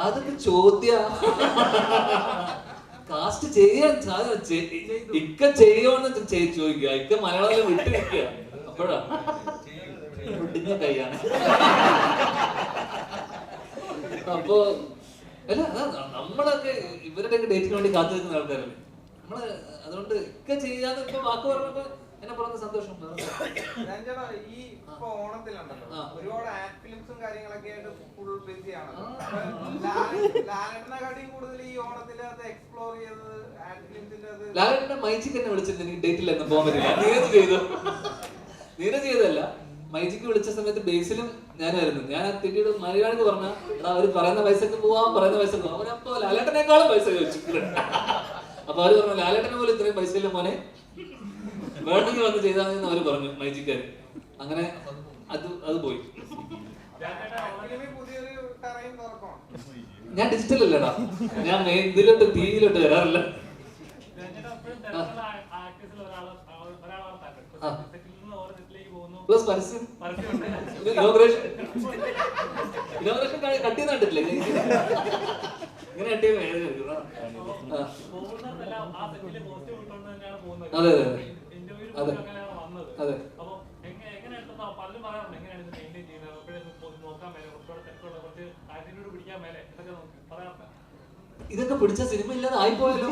അതൊക്കെ ചോദ്യ കാസ്റ്റ് ചെയ്യാൻ ഇക്ക ചെയ്യുമെന്ന് ചോദിക്കുക. ഇക്ക മലയാളം വിട്ടു നിൽക്കുക. അപ്പോഴാ ഒടിഞ്ഞ കൈയാണ്. അപ്പൊ അല്ല, നമ്മളൊക്കെ ഇവരുടെയൊക്കെ ഡേറ്റിന് വേണ്ടി കാത്തു നിൽക്കുന്ന ആൾക്കാരല്ലേ നമ്മള്. അതുകൊണ്ട് ഇക്ക ചെയ്യാതെ ഇപ്പൊ വാക്ക് പറഞ്ഞപ്പോ എന്നെ പറഞ്ഞ സന്തോഷം. ഈ ഓണത്തിലുണ്ടല്ലോ ഒരുപാട് ആഡ് ഫിലിംസും കാര്യങ്ങളൊക്കെ ആയിട്ട് ഫുൾ ബിസി ആണല്ലോ. ലാലേട്ടനെക്കാട്ടിയും കൂടുതൽ ഈ ഓണത്തിനകത്ത് എക്സ്പ്ലോർ ചെയ്തത് ആഡ് ഫിലിംസിന്റെ അത്. ലാലേട്ടനെ മൈജിക്ക് എന്നെ വിളിച്ചിട്ട് എനിക്ക് ഡേറ്റിൽ എന്ന് പോകാൻ പറ്റില്ല. നീരജ് ചെയ്തു. നീരജ് ചെയ്തല്ല, മൈജിക്ക് വിളിച്ച സമയത്ത് ബേസിലും ഞാനായിരുന്നു. ഞാൻ ആ തിരിയുടെ മലയാളിക്ക് പറഞ്ഞ അവര് പറയുന്ന പൈസക്ക് പോവാൻ, പറയുന്ന പൈസക്ക് പോവാം. അവരപ്പോ ലാലേട്ടനേക്കാളും പൈസ ചോദിച്ചു. അപ്പൊ അവര് പറഞ്ഞു ലാലേട്ടനെ പോലെ ഇത്രയും പൈസ ഇല്ല മോനെ, വേണമെങ്കിൽ വന്ന് ചെയ്താൽ അവര് പറഞ്ഞു മൈജിക്കാര്. അങ്ങനെ അത് പോയി. ഞാൻ ഡിജിറ്റൽ അല്ലടാ, ഞാൻ ഇതിലോട്ട് ടിവിയിലോട്ട് വരാറില്ല. പ്ലസ് പരസ്യം ഇനോഗ്രേഷൻ കട്ട് ചെയ്ത് കണ്ടിട്ടില്ലേ? ഇങ്ങനെ കട്ട് ചെയ്ത് അതെ അതെ അതെ അതെ. ഇതൊക്കെ പിടിച്ച സിനിമ ഇല്ലാതെ ആയിപ്പോയല്ലോ.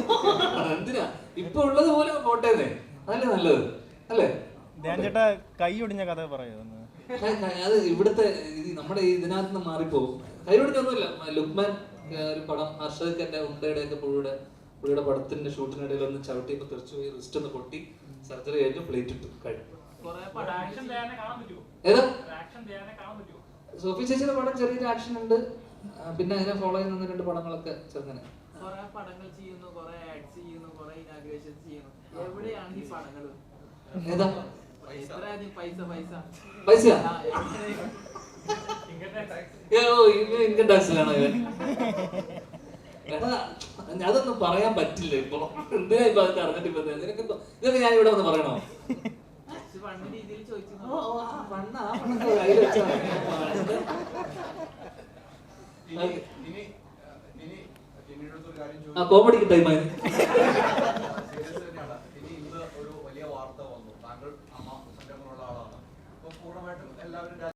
എന്തിനാ ഇപ്പൊ ഉള്ളത് പോലെ പോട്ടേന്നേ, അതല്ലേ നല്ലത് അല്ലേ? കൈ ഒടിഞ്ഞ കഥ പറയുന്നത് അത് ഇവിടുത്തെ നമ്മുടെ ഇതിനകത്ത് നിന്ന് മാറിപ്പോകും. കൈ ഒടിഞ്ഞൊന്നുമില്ല. ലുക്മാൻ ഒരു പടം, ഹർഷദന്റെ ഉണ്ടയുടെ ഒക്കെ പുള്ളിയുടെ പടത്തിന്റെ ഷൂട്ടിനിടയിൽ ഒന്ന് ചവിട്ടിയപ്പോ തെറിച്ചു പോയി, റിസ്റ്റ് ഒന്ന് പൊട്ടി, സർജറി കഴിഞ്ഞു, പ്ലേറ്റ് ഇട്ടു, കഴിഞ്ഞു. ഏതാ സോഫി ചേച്ചിയുടെ പടം ചെറിയൊരു ആക്ഷൻ ഉണ്ട്. പിന്നെ അതിനെ ഫോളോ ചെയ്യുന്ന 2 പടങ്ങളൊക്കെ ചെറുങ്ങനെ. ഏതാ പൈസ? ഇൻകം ടാക്സിലാണോ ഇവൻ? അതൊന്നും പറയാൻ പറ്റില്ല ഇപ്പൊ. എന്തിനാ ഇപ്പൊ അതൊക്കെ അറിഞ്ഞിട്ട് ഇപ്പൊ ഇതൊക്കെ ഞാൻ ഇവിടെ വന്ന് പറയണോ? കോമഡിക്ക് ടൈമായി.